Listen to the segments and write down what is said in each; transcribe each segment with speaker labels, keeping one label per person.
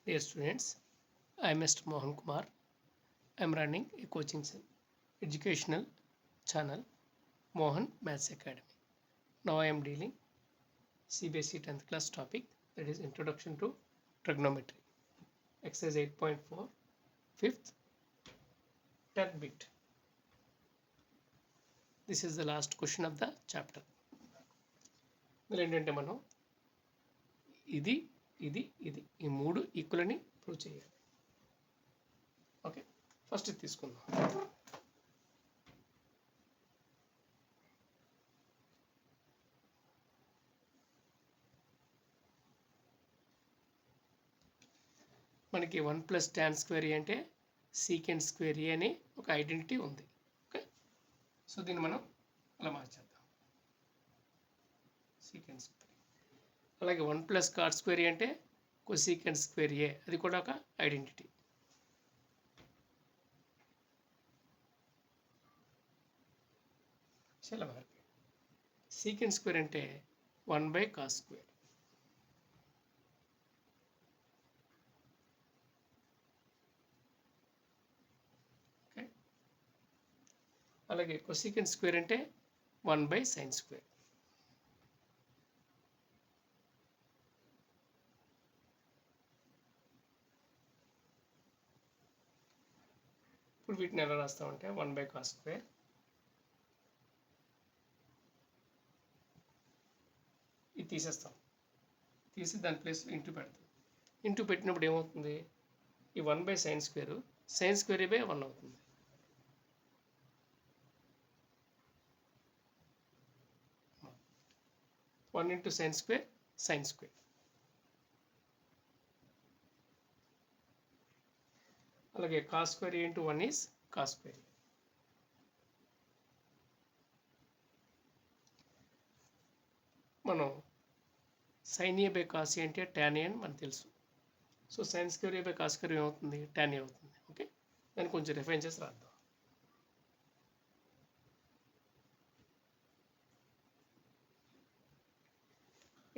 Speaker 1: Dear students, I am Mr. Mohan Kumar. I am running a coaching educational channel, Mohan Maths Academy. Now I am dealing CBSE 10th class topic, that is Introduction to Trigonometry. Exercise 8.4, 5th 10th bit. This is the last question of the chapter. ఇందులో ఏంటంటే మనం ఇది ఇది ఇది ఈ మూడు equal అని prove చేయాలి. ఓకే, ఫస్ట్ ఇది తీసుకుందాం. మనకి 1 + tan స్క్వేర్ ఏ అంటే సీకెంట్ స్క్వేర్ ఏ అని ఒక ఐడెంటిటీ ఉంది. ఓకే, సో దీన్ని మనం అలా మార్చేద్దాం. Secant square. అలాగే 1 + cot స్క్వేర్ ఏ అంటే కొసీకెంట్ స్క్వేర్ ఏ, అది కూడా ఒక ఐడెంటిటీ. చాలా బాగా. సీకెంట్ స్క్వేర్ అంటే 1/cos స్క్వేర్. ఓకే, అలాగే కొసీకెంట్ స్క్వేర్ అంటే 1/sin స్క్వేర్. ఇప్పుడు వీటిని ఎలా రాస్తామంటే 1/cos స్క్వేర్ ఇది తీసేస్తాం. తీసి దాని ప్లేస్ ఇంటూ పెడతాం. ఇంటూ పెట్టినప్పుడు ఏమవుతుంది, ఈ 1/sin square sin square by 1 అవుతుంది. One into sin square sin square. అలాగే cos square into 1 is cos square. మనం sin a by cos a అంటే tan a అని మనకు తెలుసు. So sin square a by cos square ఏమవుతుంది, tan a అవుతుంది. Okay, దాన్ని కొంచెం రిఫైన్ చేసి రాద్దాం.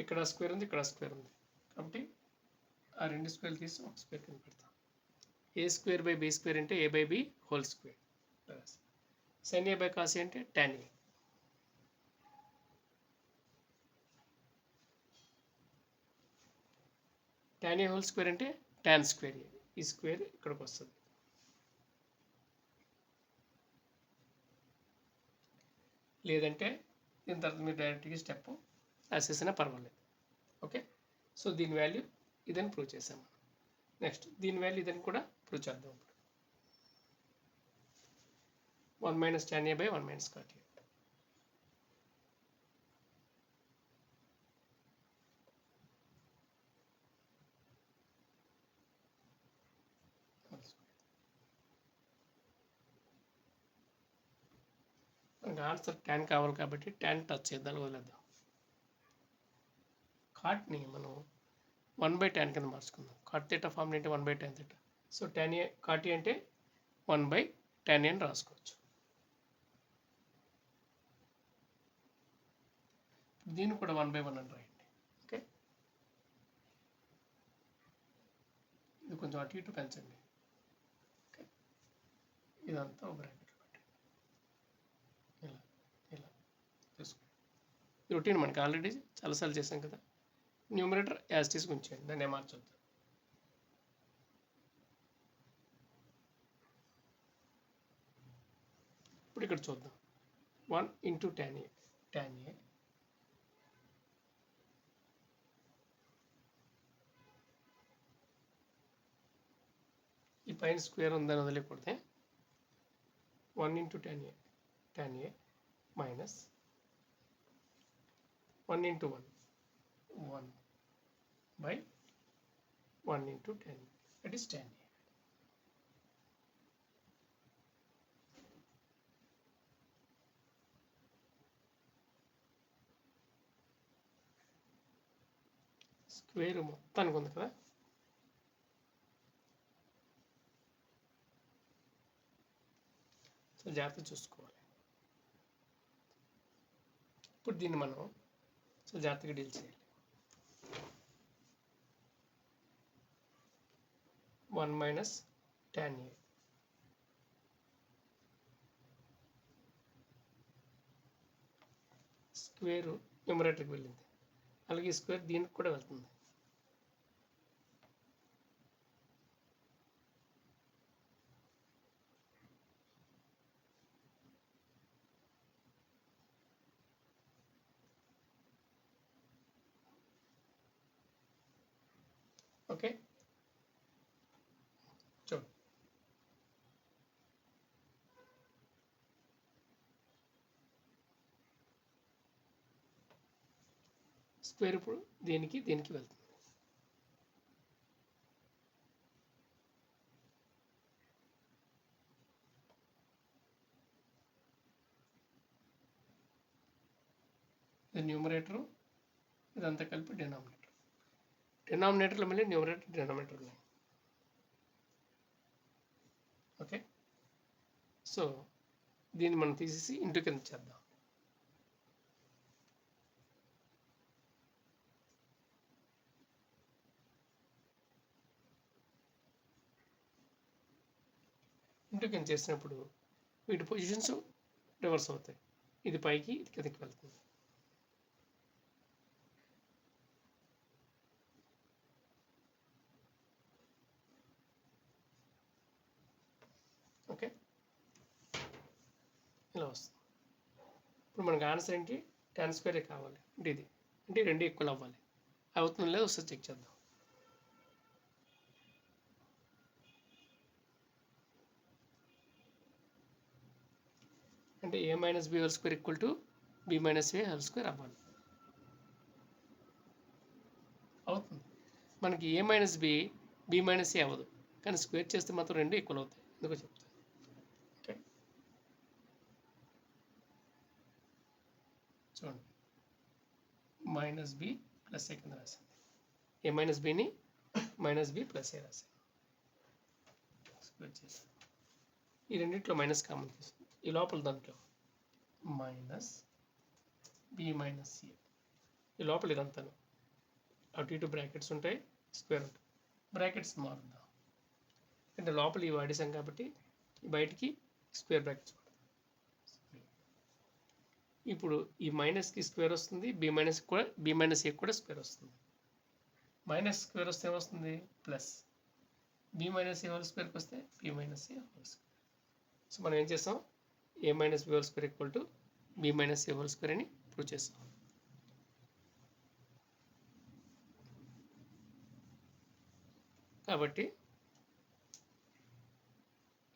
Speaker 1: ఇక్కడ స్క్వేర్ ఉంది, ఇక్కడ స్క్వేర్ ఉంది, కాబట్టి ఆ రెండు స్క్వేర్లు తీసి ఒక స్క్వేర్ కింద పెడతాం. a square by b square అంటే a by b whole square plus sin a by cos a అంటే tan a. tan a whole square అంటే tan స్క్వేర్ a. ఈ స్క్వేర్ ఇక్కడికి వస్తుంది. లేదంటే దీని తర్వాత మీరు డైరెక్ట్గా స్టెప్ రాసేసినా పర్వాలేదు. ఓకే, సో దీని వాల్యూ ఇదని ప్రూవ్ చేసాము. నెక్స్ట్ దీని వాల్యూ ఇదని కూడా ప్రూవ్ చేద్దాం. ఇప్పుడు 1 - tan a by 1 - cot a. మనకు ఆన్సర్ tan కావాలి కాబట్టి tan టచ్ చేద్దాం, వదిలేద్దాం. కాట్ని మనం 1/tan కింద మార్చుకుందాం. కాట్ థీటా ఫార్మ్ అంటే 1/tan theta. So tan a cot a అంటే 1/tan a అని రాసుకోవచ్చు. దీన్ని కూడా 1/1 అని రాయండి. ఓకే, ఇది కొంచెం అటు ఇటు పెంచండి. ఓకే, ఇదంతా ఒక బ్రాకెట్లో పెట్టండి. ఇలా ఇలా చూసుకోండి. రొటీన్ మనకి ఆల్రెడీ చాలాసార్లు చేసాం కదా. న్యూమరేటర్ యాజ్ టీస్ ఉంచేయండి, దాన్ని మార్చొద్దు. ఇప్పుడు ఇక్కడ చూద్దాం. 1 × tan a. tan a ఈ పైన స్క్వేర్ ఉందని వదిలేకూడదే. 1 × tan a minus 1 × 1 1/1 × tan a, that is tan a. Square మొత్తానికి ఉంది కదా. సో జాగ్రత్త చూసుకోవాలి. ఇప్పుడు దీన్ని మనం సో జాగ్రత్తగా డీల్ చేయాలి. 1 minus tan A. స్క్వేర్ న్యూమరేటర్కి వెళ్ళింది, అలాగే స్క్వేర్ దీనికి కూడా వెళ్తుంది. ఓకే, చూడు స్క్వేర్ ఇప్పుడు దీనికి వెళ్తుంది. ఇది న్యూమరేటరు, ఇదంతా కలిపి డినామినేటర్. డినామినేటర్లో మళ్ళీ న్యూమరేటర్ డినామినేటర్ ఉన్నాయి. ఓకే, సో దీన్ని మనం తీసేసి ఇంటూ కింద చేద్దాం. ఇంటూ కింద చేసినప్పుడు వీటి పొజిషన్స్ రివర్స్ అవుతాయి. ఇది పైకి, ఇది కిందకి వెళ్తుంది. ఓకే, ఇలా వస్తుంది. ఇప్పుడు మనకు ఆన్సర్ ఏంటి? tan స్క్వేరే కావాలి. అంటే ఇది అంటే రెండు ఈక్వల్ అవ్వాలి. అవుతుందో లేదో ఒకసారి చెక్ చేద్దాం. అంటే a minus B whole square equal to B minus A whole square అవ్వాలి. అవుతుంది. మనకి a minus B minus A అవ్వదు, కానీ స్క్వేర్ చేస్తే మాత్రం రెండు ఈక్వల్ అవుతాయి. ఎందుకో చెప్తాను. ఓకే, చూడండి, మైనస్ బి ప్లస్ ఏ కింద రాసింది. ఏ మైనస్ బిని మైనస్ బి ప్లస్ ఏ రాసింది. స్క్వేర్ చేసి ఈ రెండింటిలో మైనస్ కామన్ తీసింది. ఈ లోపల దాంట్లో మైనస్ బి మైనస్ ఏ, ఈ లోపల ఇదంతా అటు ఇటు బ్రాకెట్స్ ఉంటాయి, స్క్వేర్ ఉంటుంది. బ్రాకెట్స్ మారుద్దాం, అంటే లోపల ఇవి వాడేసాం కాబట్టి బయటికి స్క్వేర్ బ్రాకెట్స్ పడుతుంది. ఇప్పుడు ఈ మైనస్కి స్క్వేర్ వస్తుంది, బి మైనస్ ఏ కూడా స్క్వేర్ వస్తుంది. మైనస్ స్క్వేర్ వస్తే ఏమొస్తుంది? Plus. B minus A whole స్క్వేర్కి వస్తే B minus A whole square. So మనం ఏం చేస్తాం? A minus B whole square equal to B minus A whole square అని ప్రూవ్ చేస్తాం. కాబట్టి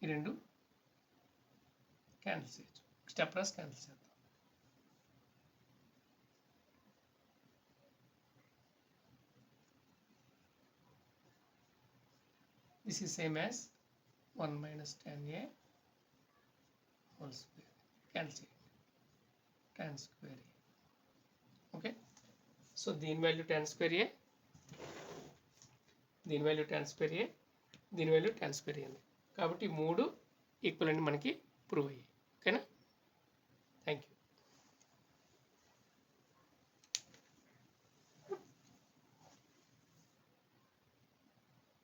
Speaker 1: ఈ రెండు క్యాన్సిల్ చేయొచ్చు. స్టెప్ రాసి క్యాన్సిల్ చేద్దాం. This is same as 1 minus tan A whole square. Cancel tan square A. Okay. So దీని value tan square A, దీని వాల్యూ tan square A, దీని వాల్యూ tan square A ఉంది. కాబట్టి మూడు ఈక్వల్ అని మనకి ప్రూవ్ అయ్యాయి. ఓకేనా? Thank you.